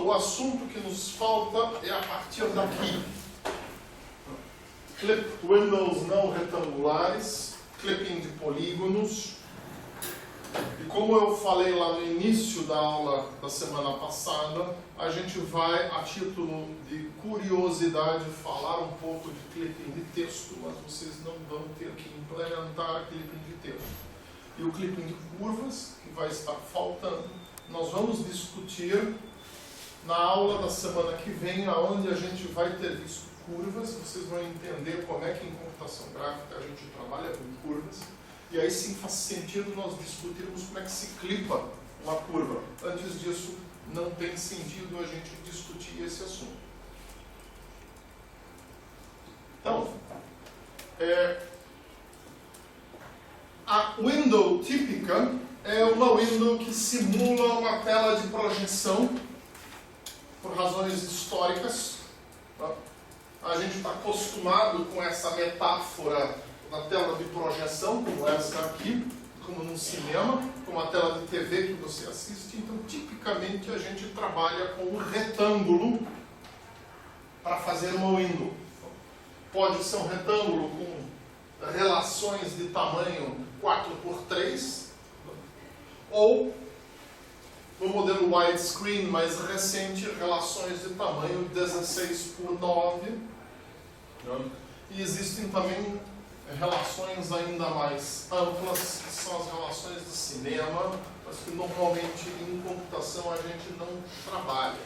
o assunto que nos falta é a partir daqui. Clip windows não retangulares, clipping de polígonos. E como eu falei lá no início da aula da semana passada, a gente vai, a título de curiosidade, falar um pouco de clipping de texto, mas vocês não vão ter que implementar clipping de texto. E o clipping de curvas, que vai estar faltando, nós vamos discutir na aula da semana que vem, onde a gente vai ter visto curvas. Vocês vão entender como é que em computação gráfica a gente trabalha com curvas. E aí sim faz sentido nós discutirmos como é que se clipa uma curva. Antes disso, não tem sentido a gente discutir esse assunto. Então, a window típica é uma window que simula uma tela de projeção por razões históricas. Tá? A gente está acostumado com essa metáfora da tela de projeção, como essa aqui, como num cinema, como a tela de TV que você assiste. Então, tipicamente, a gente trabalha com um retângulo para fazer uma window. Pode ser um retângulo com relações de tamanho 4x3, ou no modelo widescreen mais recente, relações de tamanho 16x9. E existem também relações ainda mais amplas, que são as relações de cinema, mas que normalmente em computação a gente não trabalha.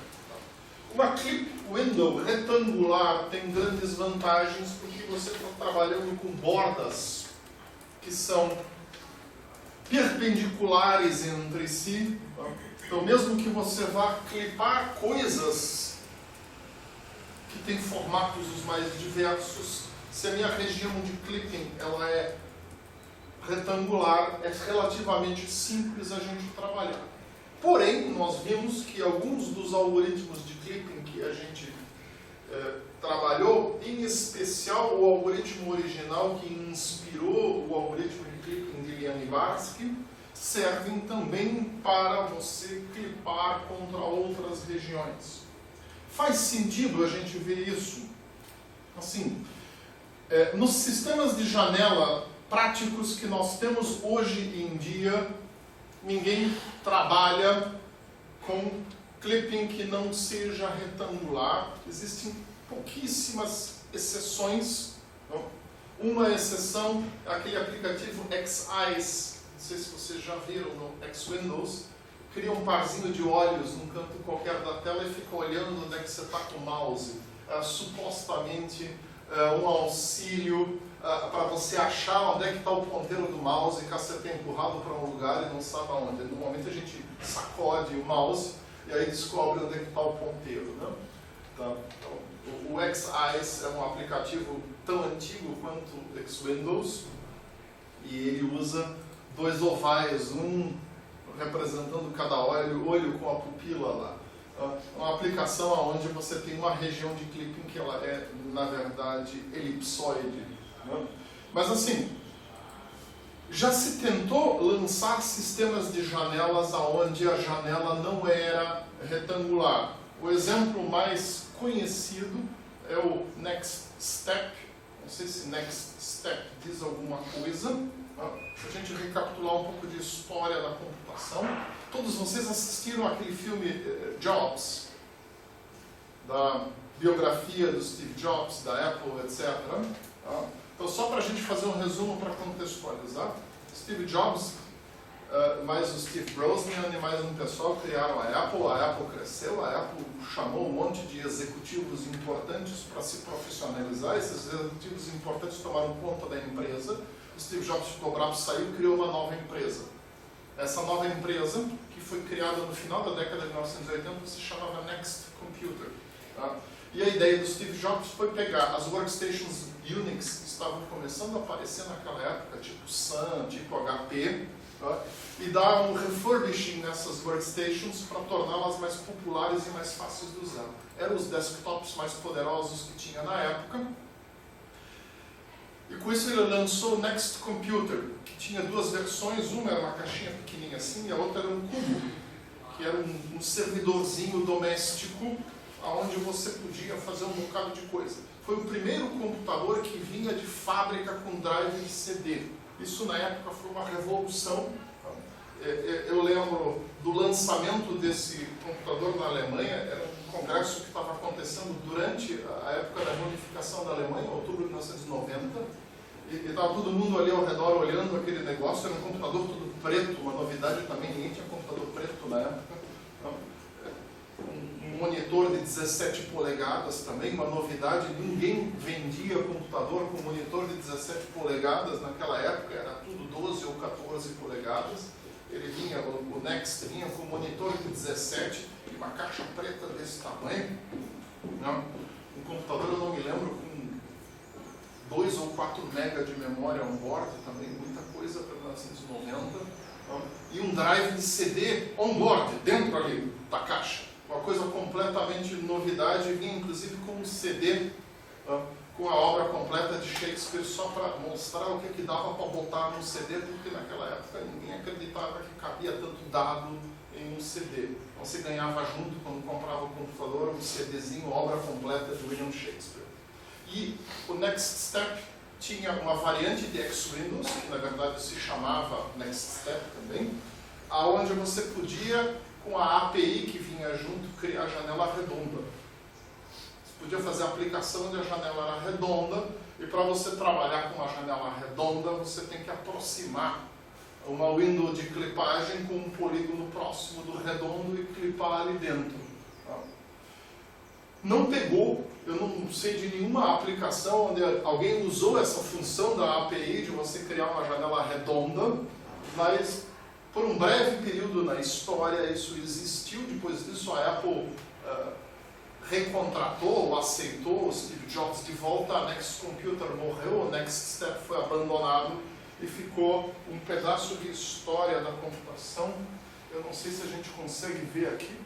Uma clip window retangular tem grandes vantagens porque você está trabalhando com bordas que são perpendiculares entre si. Então, mesmo que você vá clipar coisas que têm formatos os mais diversos, se a minha região de clipping ela é retangular, é relativamente simples a gente trabalhar. Porém, nós vimos que alguns dos algoritmos de clipping que a gente trabalhou, em especial o algoritmo original que inspirou o algoritmo de clipping de Lianibarski, servem também para você clipar contra outras regiões. Faz sentido a gente ver isso? Assim, nos sistemas de janela práticos que nós temos hoje em dia, ninguém trabalha com clipping que não seja retangular. Existem pouquíssimas exceções. Uma exceção é aquele aplicativo X-Eyes. Não sei se vocês já viram no X-Windows. Cria um parzinho de olhos num canto qualquer da tela e fica olhando onde é que você está com o mouse. Supostamente um auxílio para você achar onde é que está o ponteiro do mouse, caso você tenha empurrado para um lugar e não sabe aonde. Normalmente a gente sacode o mouse e aí descobre onde é que está o ponteiro. Né? Tá? Então, o X-Eyes é um aplicativo tão antigo quanto o X-Windows e ele usa dois ovais, um representando cada olho com a pupila lá. Uma aplicação onde você tem uma região de clipping que ela é, na verdade, elipsoide. Né? Mas assim, já se tentou lançar sistemas de janelas onde a janela não era retangular. O exemplo mais conhecido é o Next Step. Não sei se Next Step diz alguma coisa. Se a gente recapitular um pouco de história da computação, todos vocês assistiram aquele filme Jobs, da biografia do Steve Jobs, da Apple, etc. Então, só para a gente fazer um resumo para contextualizar, Steve Jobs, mais o Steve Brosnan e mais um pessoal criaram a Apple cresceu, a Apple chamou um monte de executivos importantes para se profissionalizar, esses executivos importantes tomaram conta da empresa. O Steve Jobs ficou bravo, saiu e criou uma nova empresa. Essa nova empresa, que foi criada no final da década de 1980, se chamava Next Computer. Tá? E a ideia do Steve Jobs foi pegar as workstations Unix que estavam começando a aparecer naquela época, tipo Sun, tipo HP, tá? E dar um refurbishing nessas workstations para torná-las mais populares e mais fáceis de usar. Eram os desktops mais poderosos que tinha na época. E com isso ele lançou o Next Computer, que tinha duas versões, uma era uma caixinha pequenininha assim e a outra era um cubo, que era um servidorzinho doméstico, onde você podia fazer um bocado de coisa. Foi o primeiro computador que vinha de fábrica com drive de CD. Isso na época foi uma revolução. Eu lembro do lançamento desse computador na Alemanha, era um congresso que estava acontecendo durante a época da reunificação da Alemanha, outubro de 1990, e estava todo mundo ali ao redor olhando aquele negócio, era um computador todo preto, uma novidade também, ninguém tinha computador preto na época. Um monitor de 17 polegadas também, uma novidade, ninguém vendia computador com monitor de 17 polegadas naquela época, era tudo 12 ou 14 polegadas. Ele vinha, o Next vinha com monitor de 17 e uma caixa preta desse tamanho. Um computador, eu não me lembro, com 2 ou 4 MB de memória on-board também, muita coisa para 1990. E um drive de CD on-board, dentro ali da caixa. Uma coisa completamente novidade, vinha inclusive com um CD, com a obra completa de Shakespeare, só para mostrar o que dava para botar no CD, porque naquela época ninguém acreditava que cabia tanto dado em um CD. Então você ganhava junto, quando comprava o computador, um CDzinho, obra completa de William Shakespeare. E o Next Step tinha uma variante de X-Windows, que na verdade se chamava Next Step também, aonde você podia, com a API que vinha junto, criar a janela redonda. Você podia fazer a aplicação onde a janela era redonda, e para você trabalhar com uma janela redonda, você tem que aproximar uma window de clipagem com um polígono próximo do redondo e clipar ali dentro. Não pegou, eu não sei de nenhuma aplicação onde alguém usou essa função da API de você criar uma janela redonda, mas por um breve período na história isso existiu. Depois disso a Apple recontratou ou aceitou o Steve Jobs de volta, a Next Computer morreu, o Next Step foi abandonado e ficou um pedaço de história da computação. Eu não sei se a gente consegue ver aqui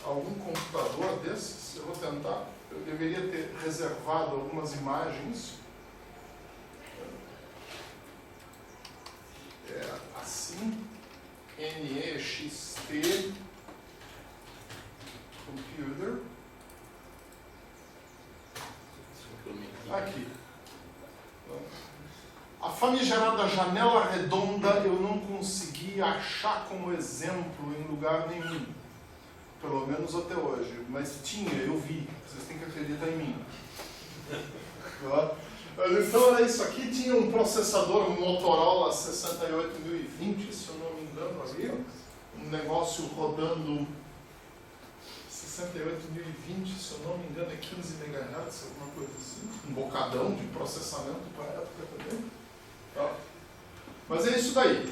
algum computador desses. Eu vou tentar, eu deveria ter reservado algumas imagens. É assim, NEXT Computer. Aqui. A famigerada janela redonda eu não consegui achar como exemplo em lugar nenhum. Pelo menos até hoje. Mas tinha, eu vi. Vocês têm que acreditar em mim. Então era isso aqui. Tinha um processador Motorola 68020, se eu não me engano, ali. Um negócio rodando 68020, se eu não me engano, é 15 MHz, alguma coisa assim. Um bocadão de processamento para a época também. Mas é isso daí.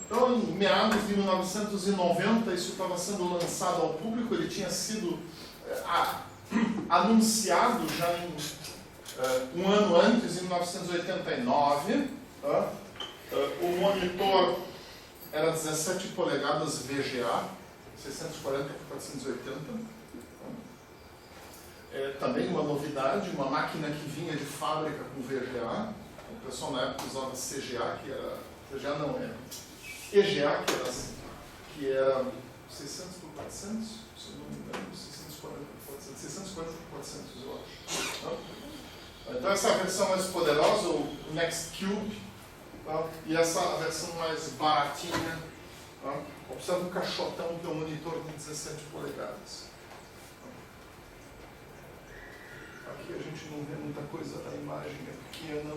Então, em meados de 1990, isso estava sendo lançado ao público. Ele tinha sido anunciado já um ano antes, em 1989. O monitor era 17 polegadas VGA, 640 por 480. Também uma novidade, uma máquina que vinha de fábrica com VGA. O pessoal na época usava CGA, que era... CGA não era. EGA, que era 600 por 400, se eu não me engano, 640 por 400, 640 por 400, eu acho. Então essa é a versão mais poderosa, o Next Cube, e essa a versão mais baratinha. Observa o caixotão, que é um monitor de 17 polegadas. Aqui a gente não vê muita coisa, a imagem é pequena.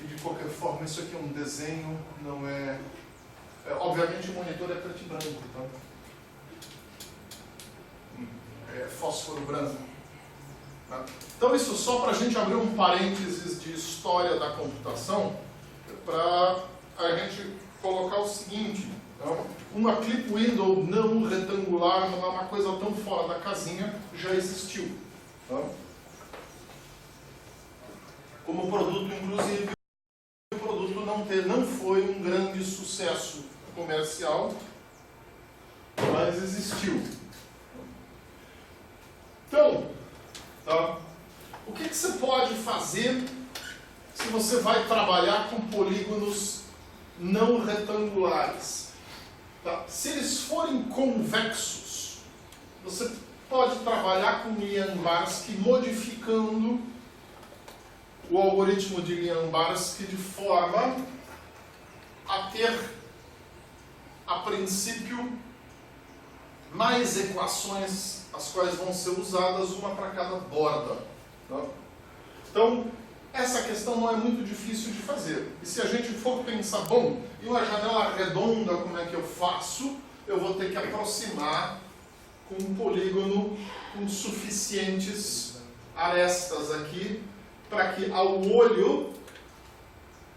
E de qualquer forma, isso aqui é um desenho, não é... obviamente o monitor é preto e branco, tá? É fósforo branco. Tá? Então isso só para a gente abrir um parênteses de história da computação, para a gente colocar o seguinte, tá? Uma clip window não retangular, não é uma coisa tão fora da casinha, já existiu. Tá? Como produto, inclusive, não foi um grande sucesso comercial, mas existiu. Então, tá? O que você pode fazer se você vai trabalhar com polígonos não retangulares? Tá? Se eles forem convexos, você pode trabalhar com Lian-Barsky modificando o algoritmo de Lian-Barsky de forma a ter, a princípio, mais equações, as quais vão ser usadas, uma para cada borda. Tá? Então, essa questão não é muito difícil de fazer. E se a gente for pensar, bom, e uma janela redonda, como é que eu faço? Eu vou ter que aproximar com um polígono com suficientes arestas aqui, para que ao olho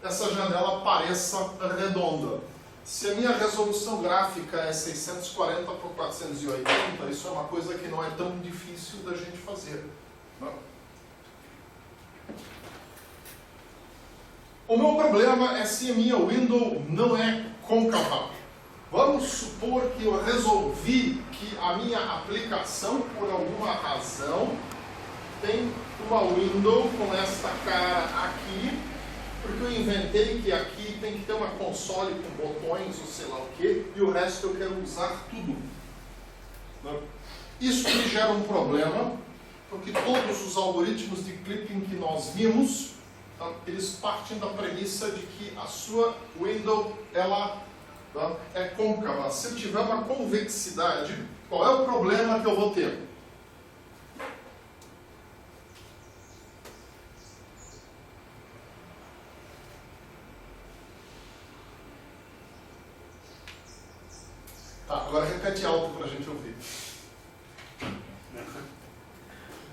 essa janela pareça redonda. Se a minha resolução gráfica é 640 por 480, isso é uma coisa que não é tão difícil da gente fazer. Não? O meu problema é se a minha window não é côncava. Vamos supor que eu resolvi que a minha aplicação, por alguma razão, tem uma window com esta cara aqui, porque eu inventei que aqui tem que ter uma console com botões ou sei lá o que, e o resto eu quero usar tudo. Isso me gera um problema, porque todos os algoritmos de clipping que nós vimos, eles partem da premissa de que a sua window ela é côncava. Se eu tiver uma convexidade, qual é o problema que eu vou ter? Tá, agora repete alto para a gente ouvir.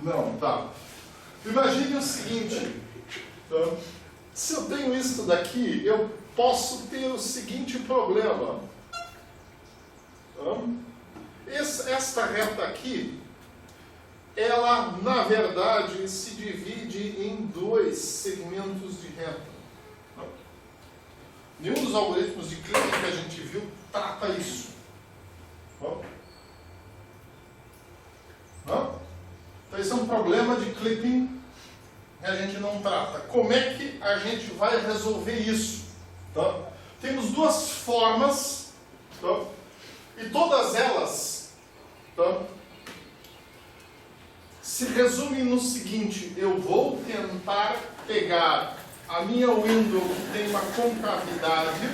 Não, tá. Imagine o seguinte. Se eu tenho isso daqui, eu posso ter o seguinte problema. Esta reta aqui, ela, na verdade, se divide em dois segmentos de reta. Nenhum dos algoritmos de clipping que a gente viu trata isso. Então, esse é um problema de clipping que a gente não trata. Como é que a gente vai resolver isso? Temos duas formas, e todas elas se resumem no seguinte: eu vou tentar pegar a minha window que tem uma concavidade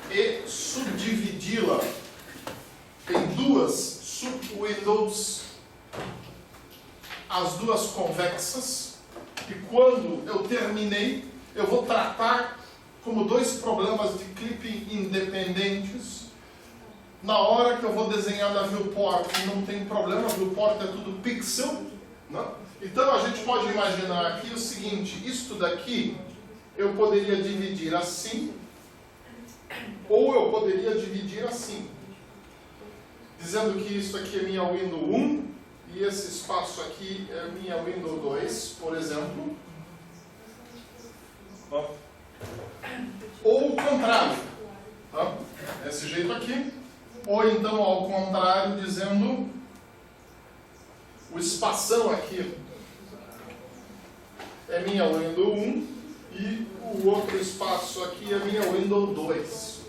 e subdividi-la em duas sub-windows, as duas convexas, e quando eu terminei, eu vou tratar como dois problemas de clipping independentes. Na hora que eu vou desenhar na viewport, não tem problema, a viewport é tudo pixel. Não? Então a gente pode imaginar aqui o seguinte: isto daqui eu poderia dividir assim, ou eu poderia dividir assim, dizendo que isso aqui é minha window 1 e esse espaço aqui é minha window 2, por exemplo. Ou o contrário, esse jeito aqui. Ou então ao contrário, dizendo o espação aqui é minha window 1 e o outro espaço aqui é minha window 2.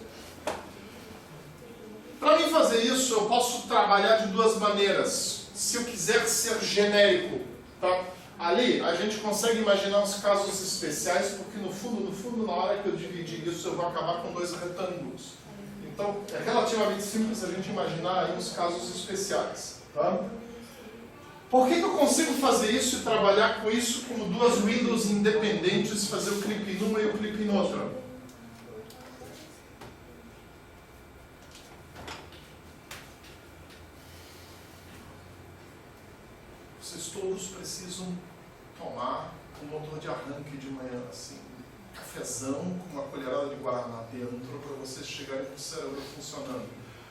Para mim fazer isso, eu posso trabalhar de duas maneiras. Se eu quiser ser genérico, ali a gente consegue imaginar uns casos especiais, porque no fundo, na hora que eu dividir isso, eu vou acabar com dois retângulos. Então, é relativamente simples a gente imaginar aí uns casos especiais. Por que eu consigo fazer isso e trabalhar com isso como duas windows independentes, fazer o clipping numa e o clipping noutra? Vocês todos precisam tomar um motor de arranque de manhã, assim, cafezão com uma colherada de guaraná dentro para vocês chegarem com o cérebro funcionando.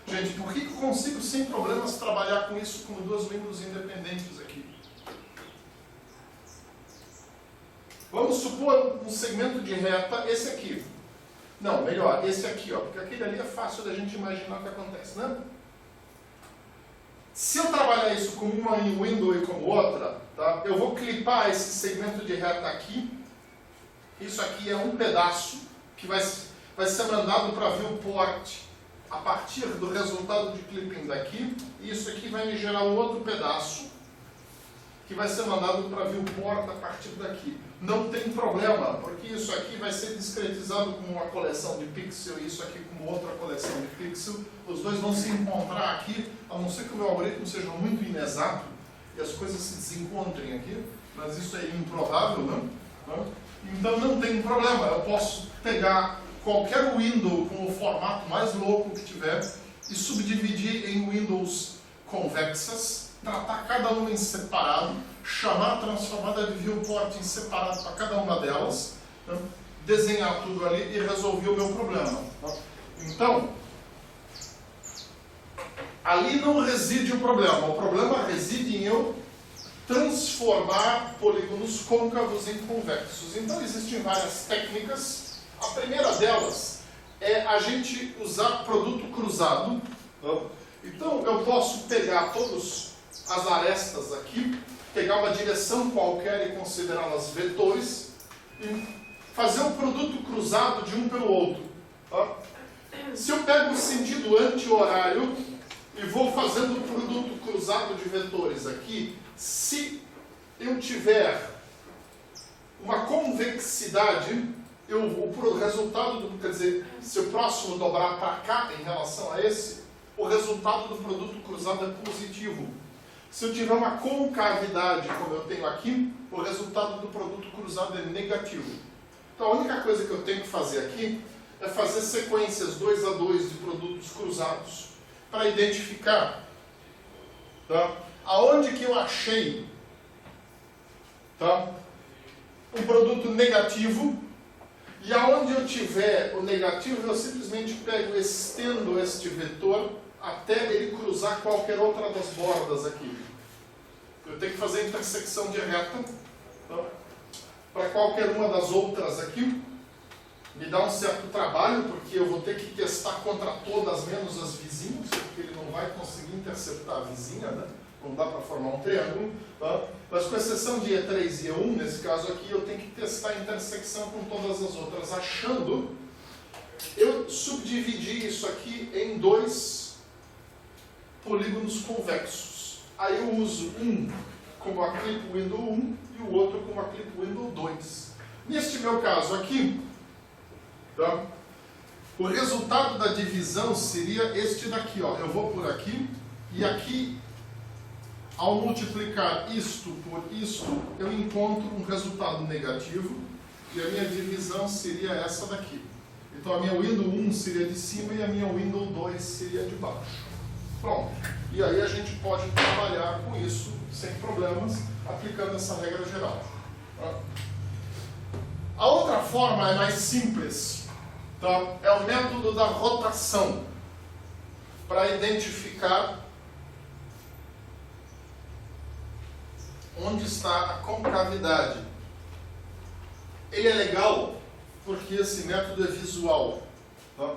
Gente, por que eu consigo sem problemas trabalhar com isso como duas windows independentes aqui? Vamos supor um segmento de reta, esse aqui. Não, melhor, esse aqui, porque aquele ali é fácil da gente imaginar o que acontece, né? Se eu trabalhar isso como uma window e como outra, eu vou clipar esse segmento de reta aqui. Isso aqui é um pedaço que vai ser mandado para a viewport a partir do resultado de clipping daqui, e isso aqui vai me gerar um outro pedaço que vai ser mandado para viewport a partir daqui. Não tem problema, porque isso aqui vai ser discretizado como uma coleção de pixel e isso aqui como outra coleção de pixel. Os dois vão se encontrar aqui, a não ser que o meu algoritmo seja muito inexato e as coisas se desencontrem aqui, mas isso é improvável, não? Então não tem problema, eu posso pegar qualquer window com o formato mais louco que tiver e subdividir em windows convexas, tratar cada uma em separado, chamar a transformada de viewport em separado para cada uma delas, né? Desenhar tudo ali e resolver o meu problema. Tá? Então, ali não reside o problema reside em eu transformar polígonos côncavos em convexos. Então existem várias técnicas. A primeira delas é a gente usar produto cruzado. Então eu posso pegar todas as arestas aqui, pegar uma direção qualquer e considerá-las vetores e fazer um produto cruzado de um pelo outro. Se eu pego o sentido anti-horário e vou fazendo o produto cruzado de vetores aqui, se eu tiver uma convexidade, o resultado, quer dizer, se o próximo dobrar para cá em relação a esse, o resultado do produto cruzado é positivo. Se eu tiver uma concavidade, como eu tenho aqui, o resultado do produto cruzado é negativo. Então a única coisa que eu tenho que fazer aqui é fazer sequências 2 a 2 de produtos cruzados para identificar, tá, aonde que eu achei, tá, um produto negativo, e aonde eu tiver o negativo, eu simplesmente pego e estendo este vetor até ele cruzar qualquer outra das bordas aqui. Eu tenho que fazer a intersecção direta, tá, para qualquer uma das outras aqui. Me dá um certo trabalho, porque eu vou ter que testar contra todas, menos as vizinhas, porque ele não vai conseguir interceptar a vizinha, né? Não dá para formar um triângulo. Tá? Mas com exceção de E3 e E1, nesse caso aqui, eu tenho que testar a intersecção com todas as outras, achando. Eu subdividi isso aqui em 2 polígonos convexos. Aí eu uso um como a clip window 1 e o outro como a clip window 2. Neste meu caso aqui, tá, o resultado da divisão seria este daqui. Ó. Eu vou por aqui e aqui, ao multiplicar isto por isto, eu encontro um resultado negativo e a minha divisão seria essa daqui. Então a minha window 1 seria de cima e a minha window 2 seria de baixo. Pronto. E aí a gente pode trabalhar com isso sem problemas, aplicando essa regra geral. Tá? A outra forma é mais simples. Tá? É o método da rotação para identificar onde está a concavidade. Ele é legal porque esse método é visual. Tá?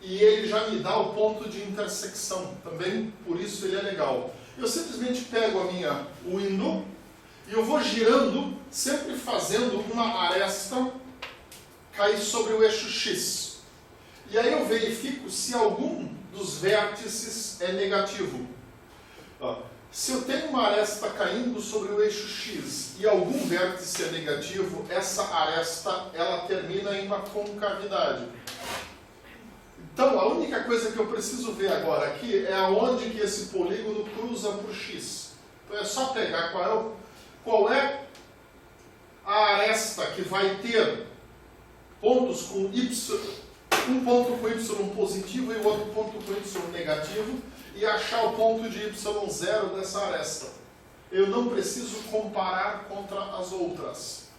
E ele já me dá o ponto de intersecção também, por isso ele é legal. Eu simplesmente pego a minha window e eu vou girando, sempre fazendo uma aresta cair sobre o eixo X. E aí eu verifico se algum dos vértices é negativo. Se eu tenho uma aresta caindo sobre o eixo X e algum vértice é negativo, essa aresta ela termina em uma concavidade. Então, a única coisa que eu preciso ver agora aqui é aonde que esse polígono cruza para o X. Então é só pegar qual é a aresta que vai ter pontos com Y, um ponto com Y positivo e o outro ponto com Y negativo, e achar o ponto de Y0 dessa aresta. Eu não preciso comparar contra as outras.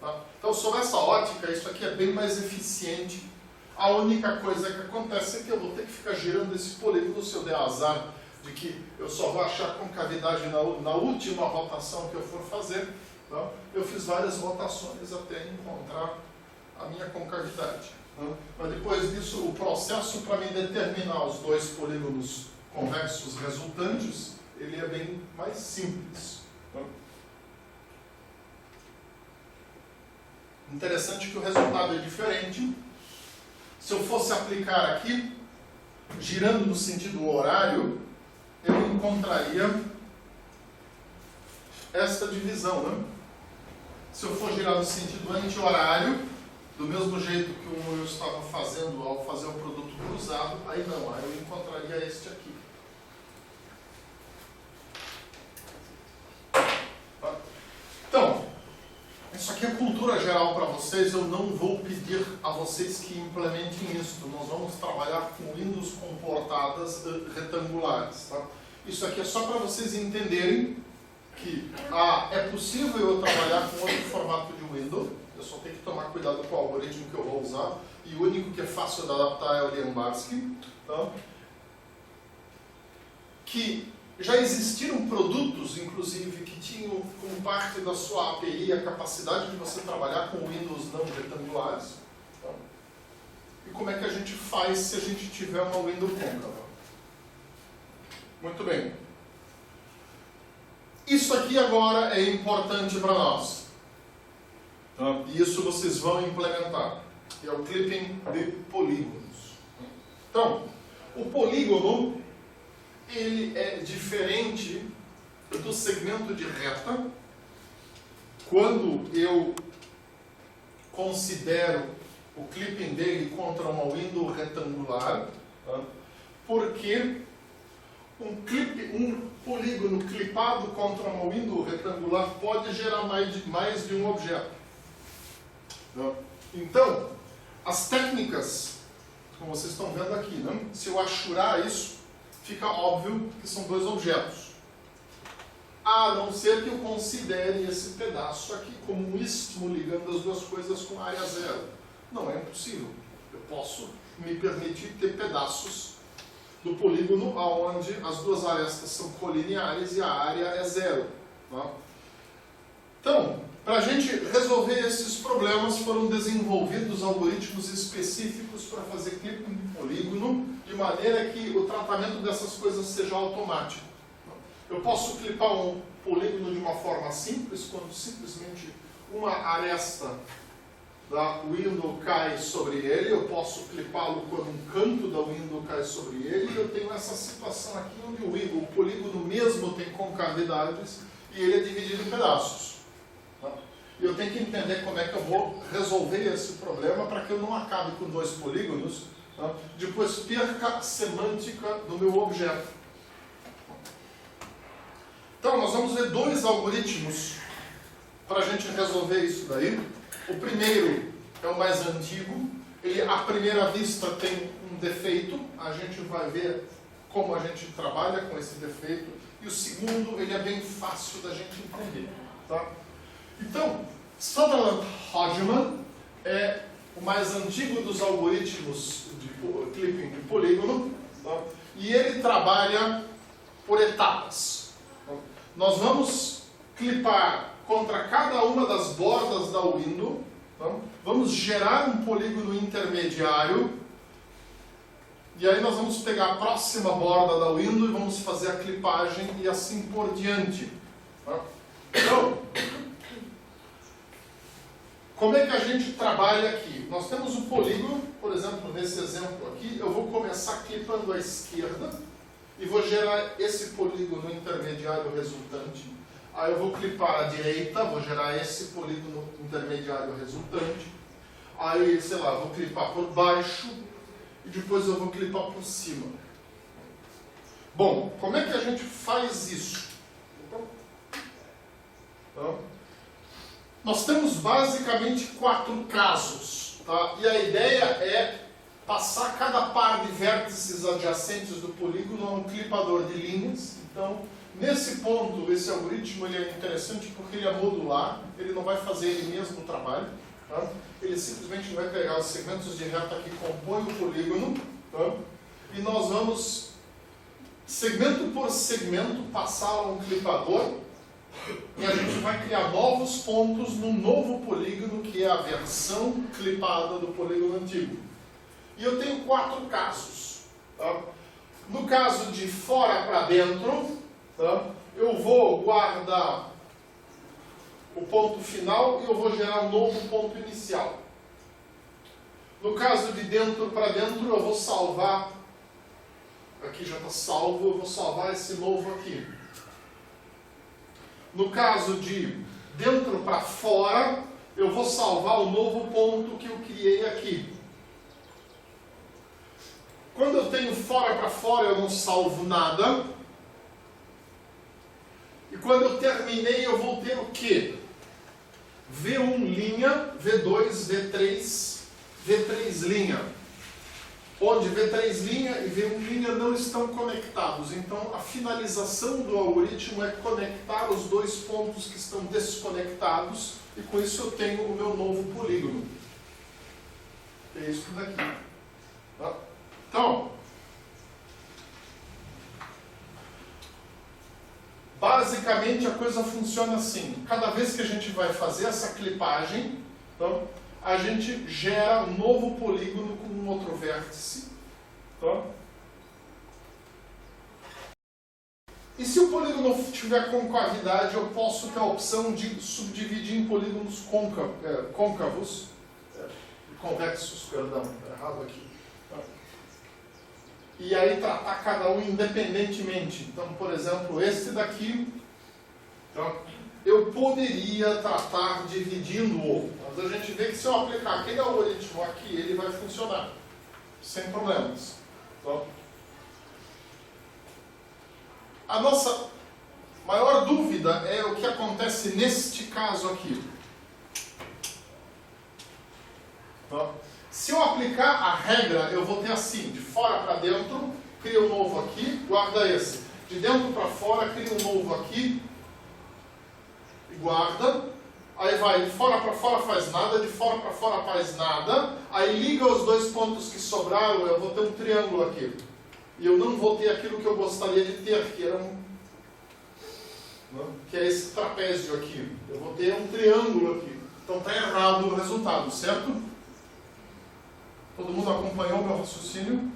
Tá? Então, sob essa ótica, isso aqui é bem mais eficiente. A única coisa que acontece é que eu vou ter que ficar girando esse polígono se eu der azar de que eu só vou achar concavidade na última rotação que eu for fazer. Tá? Eu fiz várias rotações até encontrar a minha concavidade. Tá? Mas depois disso, o processo para me determinar os 2 polígonos convexos resultantes, ele é bem mais simples. Tá? Interessante que o resultado é diferente. Se eu fosse aplicar aqui, girando no sentido horário, eu encontraria esta divisão, né? Se eu for girar no sentido anti-horário, do mesmo jeito que eu estava fazendo ao fazer o produto cruzado, aí não, aí eu encontraria este aqui. Então, isso aqui é cultura geral para vocês, eu não vou pedir a vocês que implementem isso. Nós vamos trabalhar com windows com portadas retangulares. Tá? Isso aqui é só para vocês entenderem que é possível eu trabalhar com outro formato de window, eu só tenho que tomar cuidado com o algoritmo que eu vou usar, e o único que é fácil de adaptar é o Liambarski. Tá? Que já existiram produtos, inclusive, que tinham como parte da sua API a capacidade de você trabalhar com Windows não retangulares. Tá? E como é que a gente faz se a gente tiver uma window côncava? Muito bem. Isso aqui agora é importante para nós. Tá? E isso vocês vão implementar. É o clipping de polígonos. Então, o polígono ele é diferente do segmento de reta quando eu considero o clipping dele contra uma window retangular, tá? Porque um polígono clipado contra uma window retangular pode gerar mais de um objeto. Tá? Então, as técnicas, como vocês estão vendo aqui, né? Se eu achurar isso, fica óbvio que são dois objetos. A não ser que eu considere esse pedaço aqui como um istmo ligando as duas coisas com área zero. Não é impossível. Eu posso me permitir ter pedaços do polígono onde as duas arestas são colineares e a área é zero. Tá? Então, para a gente resolver esses problemas, foram desenvolvidos algoritmos específicos para fazer clipping de polígono, de maneira que o tratamento dessas coisas seja automático. Eu posso clipar um polígono de uma forma simples, quando simplesmente uma aresta da window cai sobre ele. Eu posso clipá-lo quando um canto da window cai sobre ele. E eu tenho essa situação aqui onde o polígono mesmo tem concavidades e ele é dividido em pedaços. E eu tenho que entender como é que eu vou resolver esse problema para que eu não acabe com dois polígonos, tá? Depois perca a semântica do meu objeto. Então, nós vamos ver dois algoritmos para a gente resolver isso daí. O primeiro é o mais antigo. Ele, à primeira vista, tem um defeito. A gente vai ver como a gente trabalha com esse defeito. E o segundo, ele é bem fácil da gente entender. Tá? Então, Sutherland-Hodgman é o mais antigo dos algoritmos de clipping de polígono, tá? E ele trabalha por etapas. Tá? Nós vamos clipar contra cada uma das bordas da window, tá? Vamos gerar um polígono intermediário, e aí nós vamos pegar a próxima borda da window e vamos fazer a clipagem e assim por diante. Tá? Então, como é que a gente trabalha aqui? Nós temos um polígono, por exemplo, nesse exemplo aqui, eu vou começar clipando à esquerda e vou gerar esse polígono intermediário resultante. Aí eu vou clipar à direita, vou gerar esse polígono intermediário resultante. Aí, sei lá, vou clipar por baixo e depois eu vou clipar por cima. Bom, como é que a gente faz isso? Então, nós temos basicamente 4 casos, tá? E a ideia é passar cada par de vértices adjacentes do polígono a um clipador de linhas. Então, nesse ponto, esse algoritmo ele é interessante porque ele é modular, ele não vai fazer ele mesmo o trabalho. Tá? Ele simplesmente vai pegar os segmentos de reta que compõem o polígono, tá? E nós vamos, segmento por segmento, passar a um clipador. E a gente vai criar novos pontos num novo polígono, que é a versão clipada do polígono antigo. E eu tenho 4 casos. Tá? No caso de fora para dentro, tá? Eu vou guardar o ponto final e eu vou gerar um novo ponto inicial. No caso de dentro para dentro, eu vou salvar, aqui já está salvo, eu vou salvar esse novo aqui. No caso de dentro para fora, eu vou salvar o novo ponto que eu criei aqui. Quando eu tenho fora para fora, eu não salvo nada. E quando eu terminei, eu vou ter o quê? V1 linha, V2, V3, V3 linha. Onde V3 linha e V1 linha não estão conectados. Então, a finalização do algoritmo é conectar os dois pontos que estão desconectados. E com isso eu tenho o meu novo polígono. Que é isso daqui. Tá? Então, basicamente a coisa funciona assim. Cada vez que a gente vai fazer essa clipagem, então, a gente gera um novo polígono com um outro vértice. Tá? E se o polígono tiver concavidade, eu posso ter a opção de subdividir em polígonos côncavos, convexos, perdão, errado aqui. Tá? E aí tratar cada um independentemente. Então, por exemplo, esse daqui, tá? Eu poderia tratar dividindo-o. Mas a gente vê que se eu aplicar aquele algoritmo aqui, ele vai funcionar, sem problemas. Tá? A nossa maior dúvida é o que acontece neste caso aqui. Tá? Se eu aplicar a regra, eu vou ter assim, de fora para dentro, cria um novo aqui, guarda esse. De dentro para fora, cria um novo aqui, e guarda. Aí vai, de fora para fora faz nada, de fora para fora faz nada. Aí liga os dois pontos que sobraram, eu vou ter um triângulo aqui. E eu não vou ter aquilo que eu gostaria de ter, que era que é esse trapézio aqui. Eu vou ter um triângulo aqui. Então está errado o resultado, certo? Todo mundo acompanhou o meu raciocínio?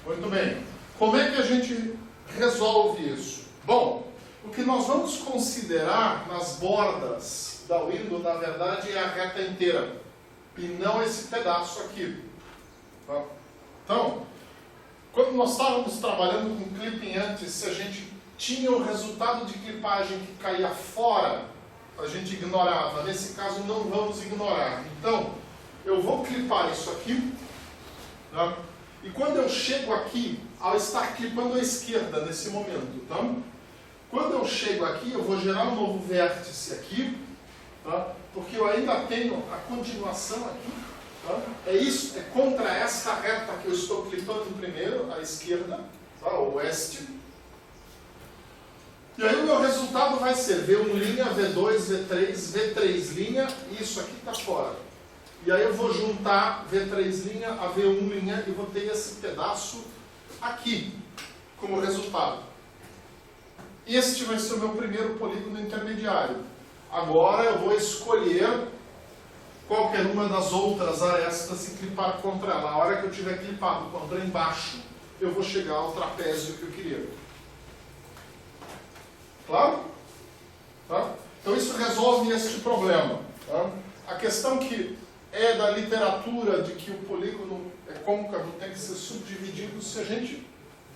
Muito bem. Como é que a gente resolve isso? Bom, o que nós vamos considerar nas bordas da window, na verdade, é a reta inteira. E não esse pedaço aqui. Tá? Então, quando nós estávamos trabalhando com clipping antes, se a gente tinha o resultado de clipagem que caía fora, a gente ignorava. Nesse caso, não vamos ignorar. Então, eu vou clipar isso aqui. Tá? E quando eu chego aqui, ao estar clipando à esquerda nesse momento, tá? Quando eu chego aqui, eu vou gerar um novo vértice aqui, tá? Porque eu ainda tenho a continuação aqui. Tá? É isso, é contra esta reta que eu estou clipando primeiro, à esquerda, tá? O oeste. E aí o meu resultado vai ser V1 linha, V2, V3, V3 linha, e isso aqui está fora. E aí eu vou juntar V3 linha a V1 linha e vou ter esse pedaço aqui como resultado. Este vai ser o meu primeiro polígono intermediário. Agora eu vou escolher qualquer uma das outras arestas e clipar contra ela. A hora que eu tiver clipado contra embaixo, eu vou chegar ao trapézio que eu queria. Claro? Tá? Então isso resolve este problema. Tá? A questão que é da literatura de que o polígono é côncavo tem que ser subdividido, se a gente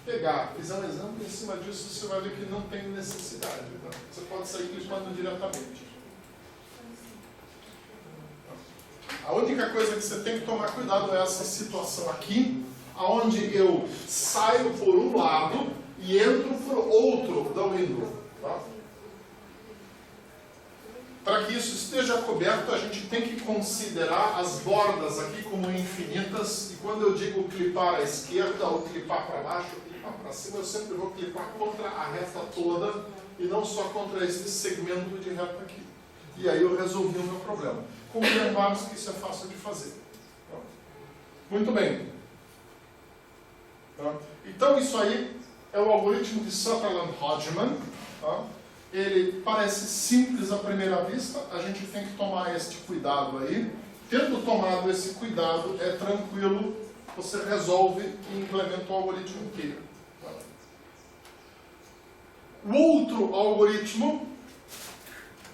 pegar, fizer um exemplo em cima disso, você vai ver que não tem necessidade. Tá? Você pode sair clipando diretamente. A única coisa que você tem que tomar cuidado é essa situação aqui, onde eu saio por um lado e entro por outro da window. Tá? Para que isso esteja coberto, a gente tem que considerar as bordas aqui como infinitas. E quando eu digo clipar à esquerda ou clipar para baixo, clipar para cima, eu sempre vou clipar contra a reta toda e não só contra esse segmento de reta aqui. E aí eu resolvi o meu problema. Compreendamos que isso é fácil de fazer. Tá? Muito bem. Tá? Então isso aí é o algoritmo de Sutherland-Hodgman. Tá? Ele parece simples à primeira vista, a gente tem que tomar este cuidado aí. Tendo tomado esse cuidado, é tranquilo, você resolve e implementa o algoritmo inteiro. Tá? O outro algoritmo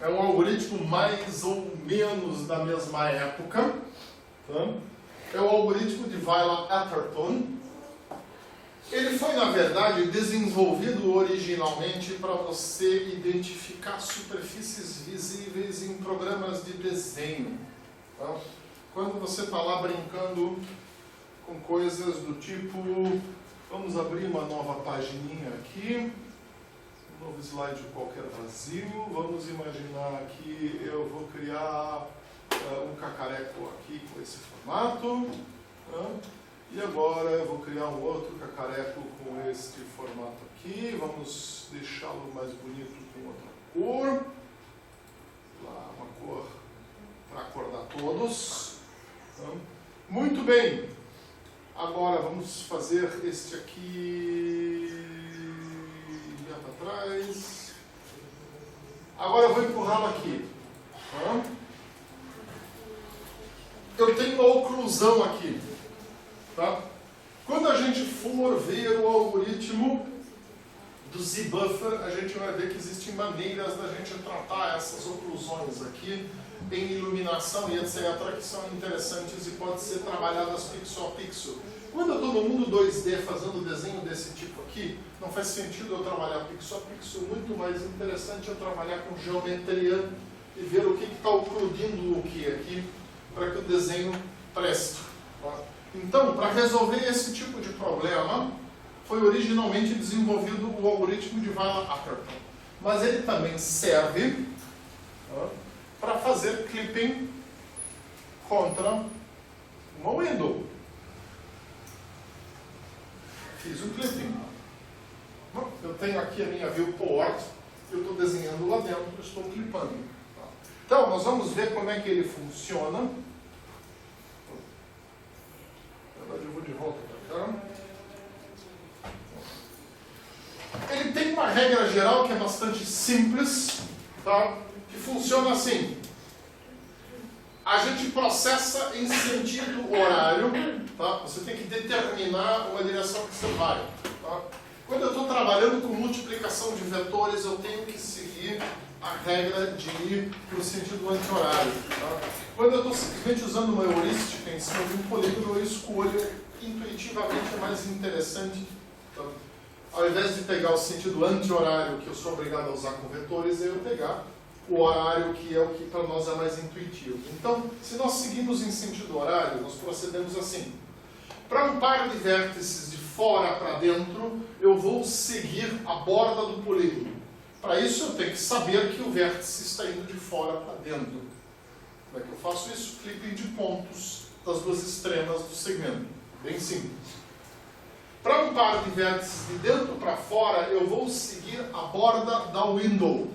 é um algoritmo mais ou menos da mesma época, Tá? É o algoritmo de Weiler-Atherton. Ele foi, na verdade, desenvolvido originalmente para você identificar superfícies visíveis em programas de desenho. Tá? Quando você está lá brincando com coisas do tipo, vamos abrir uma nova pagininha aqui, um novo slide qualquer vazio, vamos imaginar que eu vou criar um cacareco aqui com esse formato, tá? E agora eu vou criar um outro cacareco com este formato aqui, vamos deixá-lo mais bonito com outra cor, lá, uma cor para acordar todos. Tá? Muito bem, agora vamos fazer este aqui, já para trás, agora eu vou empurrá-lo aqui. Tá? Eu tenho uma oclusão aqui. Tá? Quando a gente for ver o algoritmo do Z-Buffer, a gente vai ver que existem maneiras da gente tratar essas oclusões aqui em iluminação e etc., que são interessantes e podem ser trabalhadas pixel a pixel. Quando eu estou no mundo 2D fazendo desenho desse tipo aqui, não faz sentido eu trabalhar pixel a pixel, muito mais interessante eu trabalhar com geometria e ver o que está ocludindo o que aqui, para que o desenho preste. Tá? Então, para resolver esse tipo de problema, foi originalmente desenvolvido o algoritmo de Weiler-Atherton. Mas ele também serve para fazer clipping contra uma window. Fiz um clipping. Eu tenho aqui a minha viewport, eu estou desenhando lá dentro, estou clipando. Então, nós vamos ver como é que ele funciona. Eu vou de volta para cá. Ele tem uma regra geral que é bastante simples, tá? Que funciona assim. A gente processa em sentido horário, tá? Você tem que determinar uma direção que você vai. Tá? Quando eu estou trabalhando com multiplicação de vetores, eu tenho que seguir a regra de ir para o sentido anti-horário. Tá? Quando eu estou simplesmente usando uma heurística em cima de um polígono, eu escolho intuitivamente o mais interessante. Tá? Ao invés de pegar o sentido anti-horário, que eu sou obrigado a usar com vetores, eu pegar o horário, que é o que para nós é mais intuitivo. Então, se nós seguimos em sentido horário, nós procedemos assim. Para um par de vértices de fora para dentro, eu vou seguir a borda do polígono. Para isso, eu tenho que saber que o vértice está indo de fora para dentro. Como é que eu faço isso? Clipping de pontos das duas extremas do segmento. Bem simples. Para um par de vértices de dentro para fora, eu vou seguir a borda da window,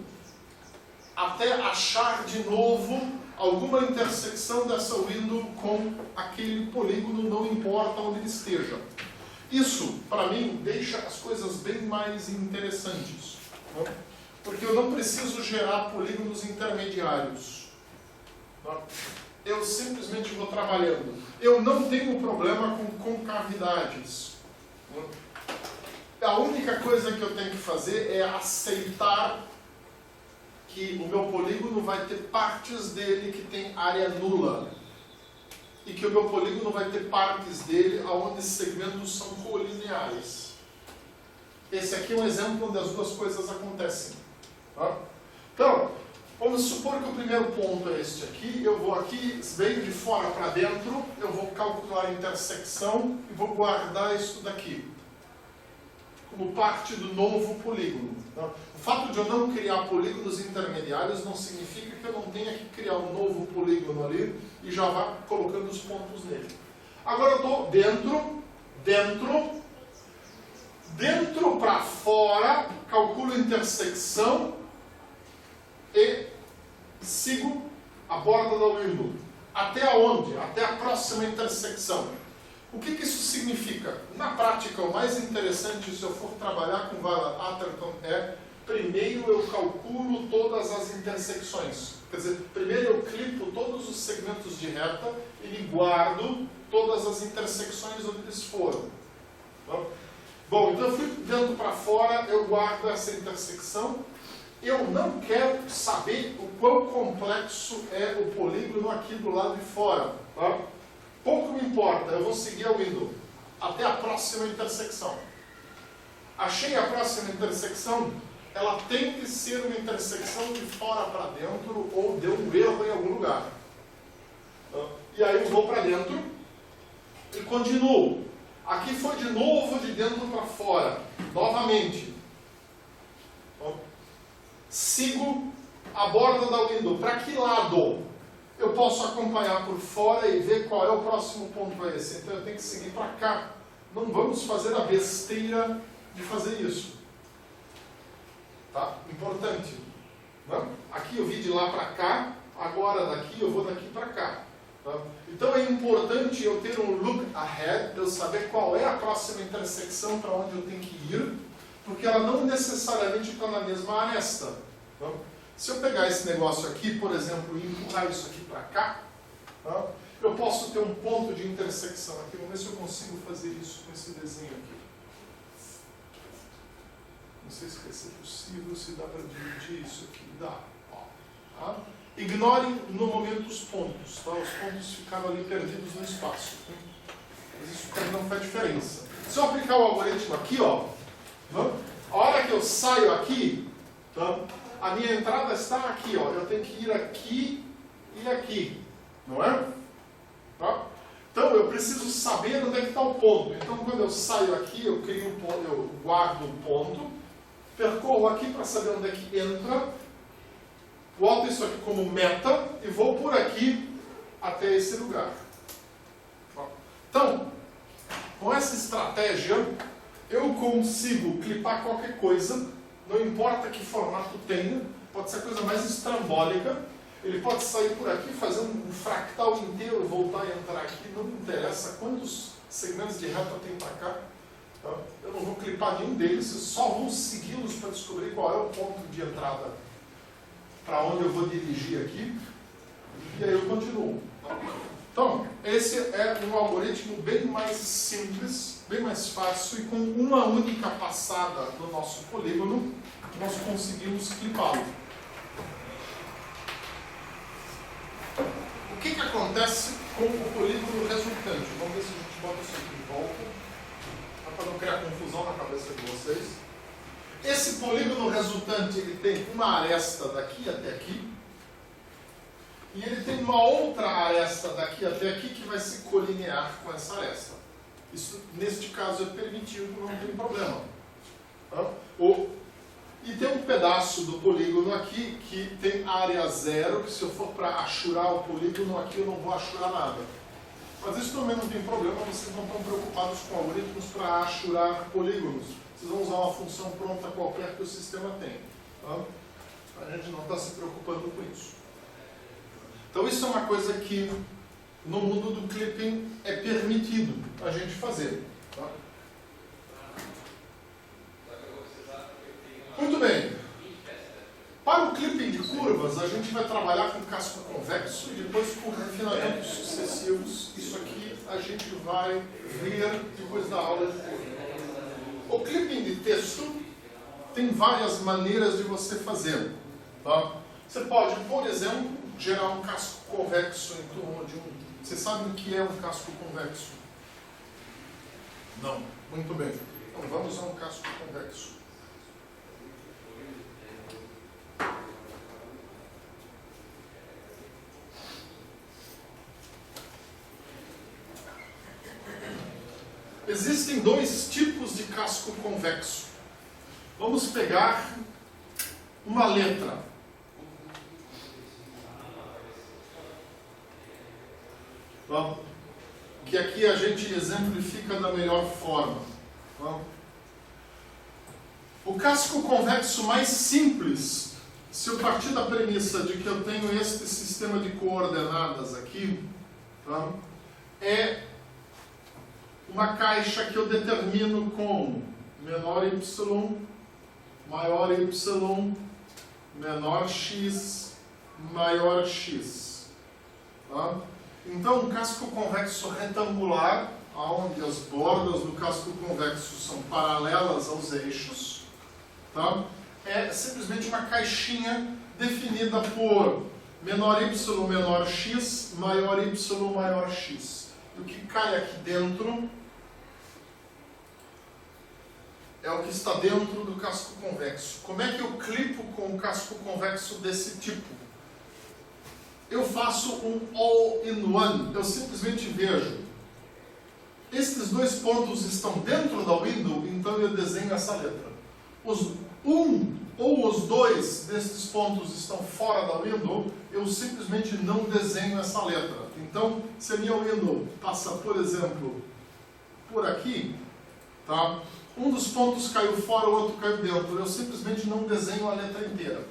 até achar de novo alguma intersecção dessa window com aquele polígono, não importa onde ele esteja. Isso, para mim, deixa as coisas bem mais interessantes. Né? Porque eu não preciso gerar polígonos intermediários. Né? Eu simplesmente vou trabalhando. Eu não tenho problema com concavidades. Né? A única coisa que eu tenho que fazer é aceitar que o meu polígono vai ter partes dele que tem área nula. E que o meu polígono vai ter partes dele onde os segmentos são colineares. Esse aqui é um exemplo onde as duas coisas acontecem. Tá? Então, vamos supor que o primeiro ponto é este aqui. Eu vou aqui, veio de fora para dentro, eu vou calcular a intersecção e vou guardar isso daqui como parte do novo polígono. Tá? O fato de eu não criar polígonos intermediários não significa que eu não tenha que criar um novo polígono ali e já vá colocando os pontos nele. Agora eu estou dentro para fora, calculo a intersecção e sigo a borda da window. Até onde? Até a próxima intersecção. O que isso significa? Na prática, o mais interessante, se eu for trabalhar com Weiler-Atherton, é primeiro eu calculo todas as intersecções. Quer dizer, primeiro eu clipo todos os segmentos de reta e guardo todas as intersecções onde eles foram. Bom, então eu fui dentro para fora, eu guardo essa intersecção. Eu não quero saber o quão complexo é o polígono aqui do lado de fora. Tá? Pouco me importa, eu vou seguir a window até a próxima intersecção. Achei a próxima intersecção, ela tem que ser uma intersecção de fora para dentro ou deu um erro em algum lugar. E aí eu vou para dentro e continuo. Aqui foi de novo de dentro para fora, novamente. Sigo a borda da window. Para que lado? Eu posso acompanhar por fora e ver qual é o próximo ponto a esse. Então eu tenho que seguir para cá. Não vamos fazer a besteira de fazer isso. Tá? Importante. Não? Aqui eu vi de lá para cá, agora daqui eu vou daqui para cá. Tá? Então é importante eu ter um look ahead, eu saber qual é a próxima intersecção para onde eu tenho que ir, porque ela não necessariamente está na mesma aresta. Tá? Se eu pegar esse negócio aqui, por exemplo, e empurrar isso aqui para cá, tá? Eu posso ter um ponto de intersecção aqui. Vamos ver se eu consigo fazer isso com esse desenho aqui. Não sei se vai ser possível, se dá para dividir isso aqui. Dá. Ó, tá? Ignorem no momento os pontos. Tá? Os pontos ficaram ali perdidos no espaço. Tá? Mas isso também não faz diferença. Se eu aplicar o algoritmo aqui, ó, tá? A hora que eu saio aqui, tá? A minha entrada está aqui, ó. Eu tenho que ir aqui e aqui, não é? Tá? Então eu preciso saber onde é que está o ponto. Então quando eu saio aqui, eu crio um ponto, eu guardo um ponto, percorro aqui para saber onde é que entra, boto isso aqui como meta e vou por aqui até esse lugar. Então, com essa estratégia, eu consigo clipar qualquer coisa. Não importa que formato tenha, pode ser a coisa mais estrambólica. Ele pode sair por aqui, fazer um fractal inteiro, voltar e entrar aqui. Não me interessa quantos segmentos de reta tem para cá. Tá? Eu não vou clipar nenhum deles, eu só vou segui-los para descobrir qual é o ponto de entrada para onde eu vou dirigir aqui. E aí eu continuo. Tá? Então, esse é um algoritmo bem mais simples, bem mais fácil, e com uma única passada no nosso polígono, nós conseguimos clipá-lo. O que acontece com o polígono resultante? Vamos ver se a gente bota isso aqui de volta, para não criar confusão na cabeça de vocês. Esse polígono resultante, ele tem uma aresta daqui até aqui, e ele tem uma outra aresta daqui até aqui que vai se colinear com essa aresta. Isso, neste caso, é permitido, não tem problema. Tá? E tem um pedaço do polígono aqui que tem área zero, que se eu for para achurar o polígono aqui, eu não vou achurar nada. Mas isso também não tem problema, vocês não estão preocupados com algoritmos para achurar polígonos. Vocês vão usar uma função pronta qualquer que o sistema tem. Tá? A gente não está se preocupando com isso. Então isso é uma coisa que no mundo do clipping é permitido a gente fazer. Tá? Muito bem. Para o clipping de curvas, a gente vai trabalhar com casco convexo e depois com refinamentos sucessivos. Isso aqui a gente vai ver depois da aula de curva. O clipping de texto tem várias maneiras de você fazer. Tá? Você pode, por exemplo, gerar um casco convexo em torno de um... Vocês sabem o que é um casco convexo? Não. Muito bem. Então vamos a um casco convexo. Existem dois tipos de casco convexo. Vamos pegar uma letra. Que aqui a gente exemplifica da melhor forma. O casco convexo mais simples, se eu partir da premissa de que eu tenho este sistema de coordenadas aqui, é uma caixa que eu determino com menor y, maior y, menor x, maior x. Tá? Então, um casco convexo retangular, onde as bordas do casco convexo são paralelas aos eixos, tá? É simplesmente uma caixinha definida por menor y, menor x, maior y, maior x. o que cai aqui dentro é o que está dentro do casco convexo. Como é que eu clipo com o casco convexo desse tipo? Eu faço um all-in-one. Eu simplesmente vejo. Estes dois pontos estão dentro da window, então eu desenho essa letra. Um ou os dois destes pontos estão fora da window, eu simplesmente não desenho essa letra. Então, se a minha window passa, por exemplo, por aqui, tá? Um dos pontos caiu fora, o outro caiu dentro. Eu simplesmente não desenho a letra inteira.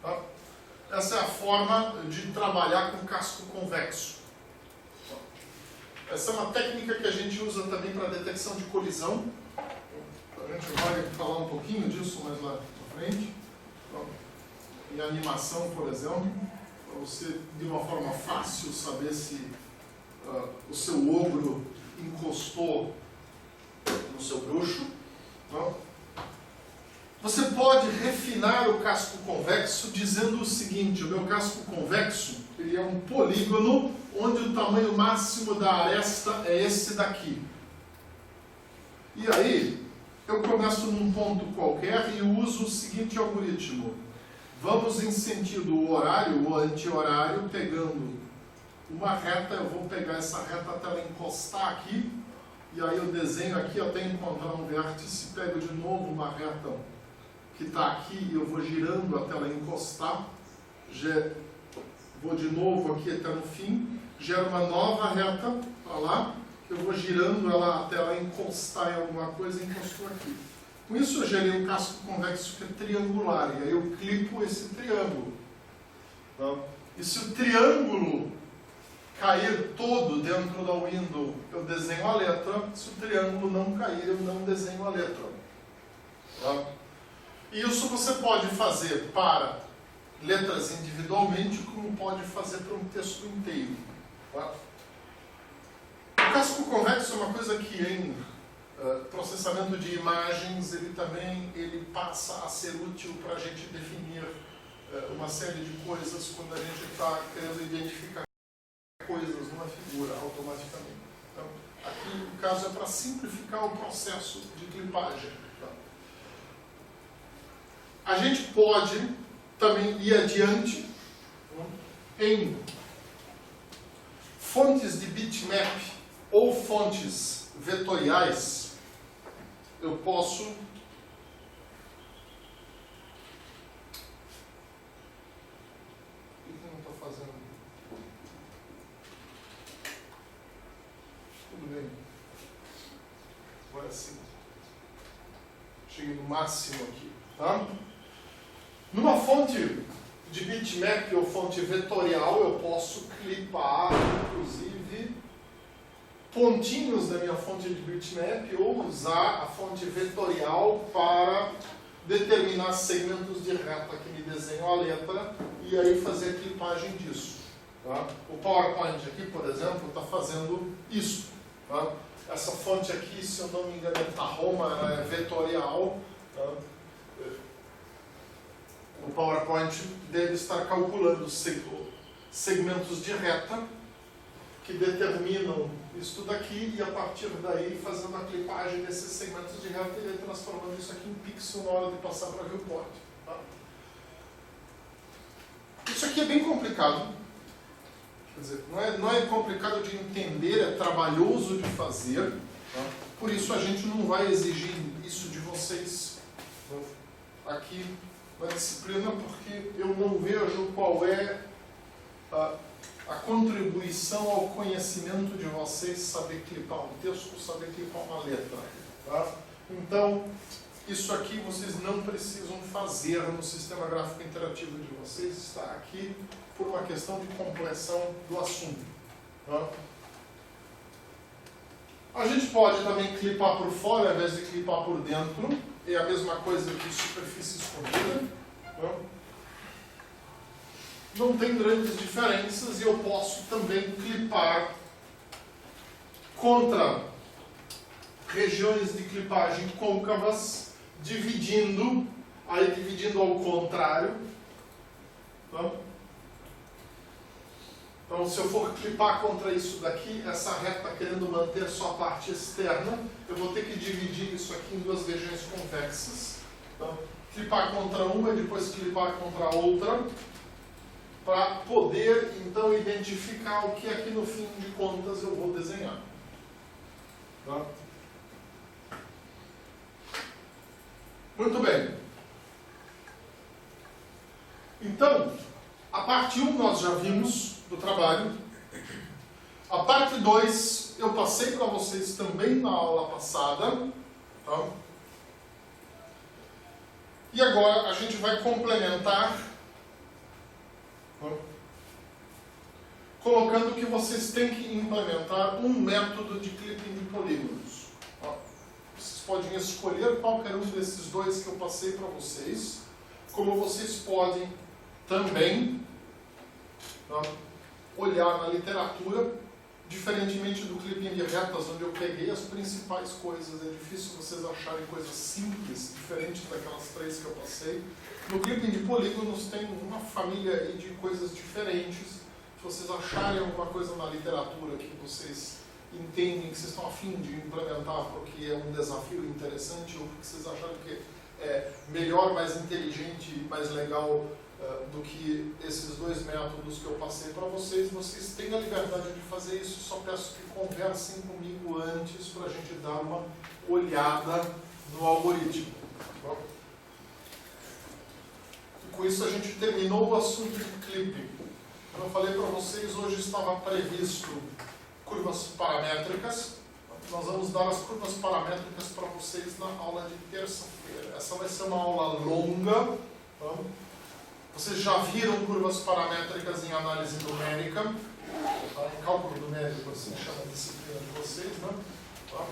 Tá? Essa é a forma de trabalhar com casco convexo. Essa é uma técnica que a gente usa também para detecção de colisão. A gente vai falar um pouquinho disso mais lá na frente. Em animação, por exemplo, para você, de uma forma fácil, saber se o seu ogro encostou no seu bruxo. Você pode refinar o casco convexo dizendo o seguinte: o meu casco convexo ele é um polígono onde o tamanho máximo da aresta é esse daqui. E aí, eu começo num ponto qualquer e uso o seguinte algoritmo. Vamos em sentido horário ou anti-horário, pegando uma reta. Eu vou pegar essa reta até ela encostar aqui. E aí eu desenho aqui até encontrar um vértice, pego de novo uma reta que está aqui e eu vou girando até ela encostar. Vou de novo aqui até no fim, gero uma nova reta para lá, eu vou girando ela até ela encostar em alguma coisa e encostou aqui. Com isso eu gerei um casco convexo que é triangular, e aí eu clipo esse triângulo. E se o triângulo cair todo dentro da window, eu desenho a letra. Se o triângulo não cair, eu não desenho a letra. Tá? E isso você pode fazer para letras individualmente, como pode fazer para um texto inteiro. Tá? O casco convexo é uma coisa que em processamento de imagens, ele passa a ser útil para a gente definir uma série de coisas quando a gente está querendo identificar coisas numa figura automaticamente. Então, aqui o caso é para simplificar o processo de clipagem. Tá? A gente pode também ir adiante em fontes de bitmap ou fontes vetoriais. Eu posso assim. Cheguei no máximo aqui. Tá? Numa fonte de bitmap ou fonte vetorial, eu posso clipar, inclusive, pontinhos da minha fonte de bitmap ou usar a fonte vetorial para determinar segmentos de reta que me desenham a letra e aí fazer a clipagem disso. Tá? O PowerPoint aqui, por exemplo, está fazendo isso. Tá? Essa fonte aqui, se eu não me engano, é Tahoma, ela é vetorial. Tá? O PowerPoint deve estar calculando segmentos de reta que determinam isso daqui e a partir daí fazendo a clipagem desses segmentos de reta e transformando isso aqui em pixel na hora de passar para a viewport. Tá? Isso aqui é bem complicado. Quer dizer, não é complicado de entender, é trabalhoso de fazer. Tá? Por isso a gente não vai exigir isso de vocês aqui na disciplina, porque eu não vejo qual é a contribuição ao conhecimento de vocês saber clipar um texto, saber clipar uma letra. Tá? Então, isso aqui vocês não precisam fazer no sistema gráfico interativo de vocês, está aqui por uma questão de compleção do assunto. Tá? A gente pode também clipar por fora, ao invés de clipar por dentro. É a mesma coisa que superfície escondida. Tá? Não tem grandes diferenças e eu posso também clipar contra regiões de clipagem côncavas, dividindo ao contrário. Tá? Então, se eu for clipar contra isso daqui, essa reta querendo manter só a parte externa, eu vou ter que dividir isso aqui em duas regiões convexas. Então, clipar contra uma e depois clipar contra a outra, para poder, então, identificar o que aqui no fim de contas eu vou desenhar. Tá? Muito bem. Então, a parte 1 nós já vimos do trabalho. A parte 2 eu passei para vocês também na aula passada. Tá? E agora a gente vai complementar, tá? Colocando que vocês têm que implementar um método de clipping de polígonos. Tá? Vocês podem escolher qualquer um desses dois que eu passei para vocês, como vocês podem também, tá, olhar na literatura, diferentemente do clipping de retas, onde eu peguei as principais coisas. É difícil vocês acharem coisas simples, diferentes daquelas 3 que eu passei. No clipping de polígonos tem uma família aí de coisas diferentes. Se vocês acharem alguma coisa na literatura que vocês entendem, que vocês estão a fim de implementar porque é um desafio interessante, ou porque vocês acharam que é melhor, mais inteligente, mais legal do que esses 2 métodos que eu passei para vocês, vocês têm a liberdade de fazer isso. Só peço que conversem comigo antes para a gente dar uma olhada no algoritmo. Bom? E com isso a gente terminou o assunto de clipping. Como eu falei para vocês, hoje estava previsto curvas paramétricas. Nós vamos dar as curvas paramétricas para vocês na aula de terça-feira. Essa vai ser uma aula longa. Tá? Vocês já viram curvas paramétricas em análise numérica, tá? Em cálculo numérico, assim chama a disciplina de vocês, né? Tá?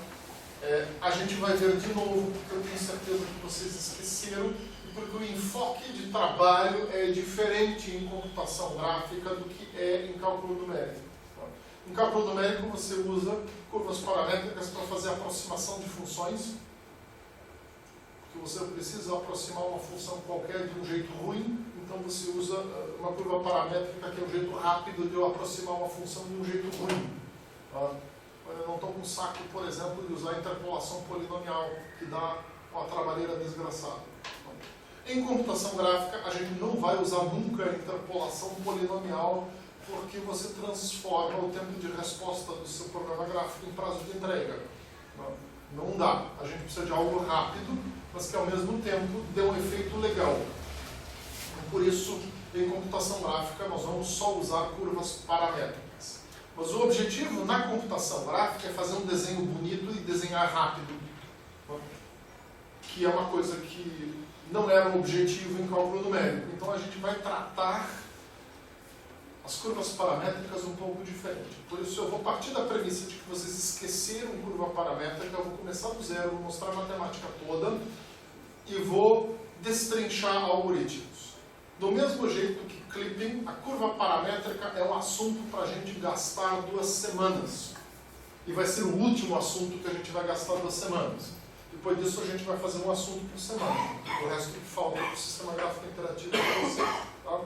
A gente vai ver de novo, porque eu tenho certeza que vocês esqueceram, e porque o enfoque de trabalho é diferente em computação gráfica do que é em cálculo numérico. Tá? Em cálculo numérico você usa curvas paramétricas para fazer aproximação de funções, porque você precisa aproximar uma função qualquer de um jeito ruim. Então você usa uma curva paramétrica que é um jeito rápido de eu aproximar uma função de um jeito ruim. Tá? Eu não estou com saco, por exemplo, de usar interpolação polinomial, que dá uma trabalheira desgraçada. Em computação gráfica, a gente não vai usar nunca a interpolação polinomial, porque você transforma o tempo de resposta do seu programa gráfico em prazo de entrega. Não dá. A gente precisa de algo rápido, mas que ao mesmo tempo dê um efeito legal. Por isso, em computação gráfica, nós vamos só usar curvas paramétricas. Mas o objetivo na computação gráfica é fazer um desenho bonito e desenhar rápido. Que é uma coisa que não era um objetivo em cálculo numérico. Então a gente vai tratar as curvas paramétricas um pouco diferente. Por isso eu vou partir da premissa de que vocês esqueceram curva paramétrica, eu vou começar do zero, vou mostrar a matemática toda e vou destrinchar algoritmos. Do mesmo jeito que clipping, a curva paramétrica é um assunto para a gente gastar 2 semanas. E vai ser o último assunto que a gente vai gastar 2 semanas. Depois disso a gente vai fazer um assunto por semana. O resto que falta para o sistema gráfico interativo para vocês. Tá?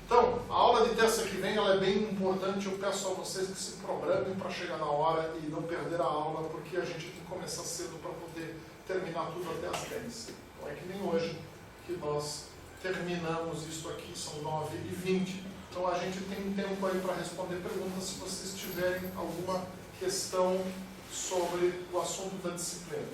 Então, a aula de terça que vem ela é bem importante. Eu peço a vocês que se programem para chegar na hora e não perder a aula, porque a gente tem que começar cedo para poder terminar tudo até as 10. Não é que nem hoje, que nós terminamos isso aqui, são 9h20. Então a gente tem tempo aí para responder perguntas se vocês tiverem alguma questão sobre o assunto da disciplina.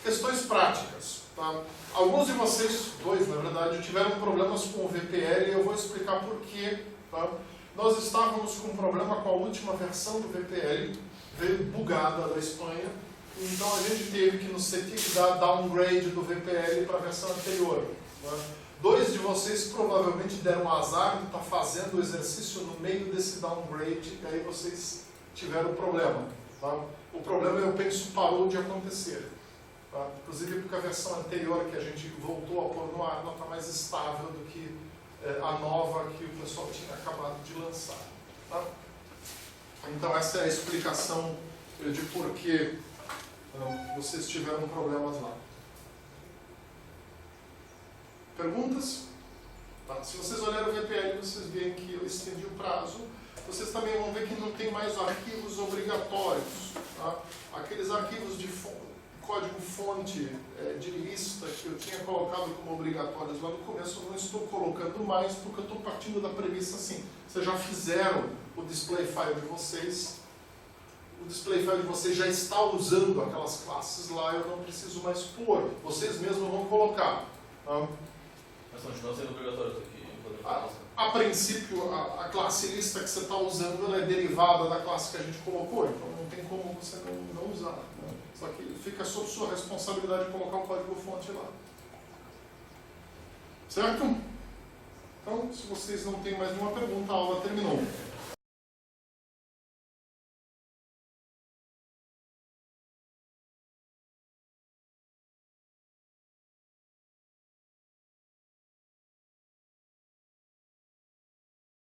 Questões práticas. Tá? Alguns de vocês, 2 na verdade, tiveram problemas com o VPL e eu vou explicar por quê. Tá? Nós estávamos com um problema com a última versão do VPL, veio bugada da Espanha, então a gente teve que no CETIC dar downgrade do VPL para a versão anterior. Tá? 2 de vocês provavelmente deram azar de estar fazendo o exercício no meio desse downgrade e aí vocês tiveram problema. Tá? O problema, eu penso, parou de acontecer. Tá? Inclusive porque a versão anterior que a gente voltou a pôr no ar não está mais estável do que a nova que o pessoal tinha acabado de lançar. Tá? Então essa é a explicação de por que vocês tiveram problemas lá. Perguntas? Tá? Se vocês olharem o VPL, vocês veem que eu estendi o prazo. Vocês também vão ver que não tem mais arquivos obrigatórios. Tá? Aqueles arquivos de código-fonte de lista que eu tinha colocado como obrigatórios lá no começo, eu não estou colocando mais, porque eu estou partindo da premissa assim. Vocês já fizeram o display file de vocês, o display file de vocês já está usando aquelas classes lá, eu não preciso mais pôr, vocês mesmos vão colocar. Tá? Mas continua sendo obrigatório aqui. A princípio, a classe lista que você está usando ela é derivada da classe que a gente colocou, então não tem como você não usar. Né? Só que fica sob sua responsabilidade de colocar o código-fonte lá. Certo? Então, se vocês não têm mais nenhuma pergunta, a aula terminou.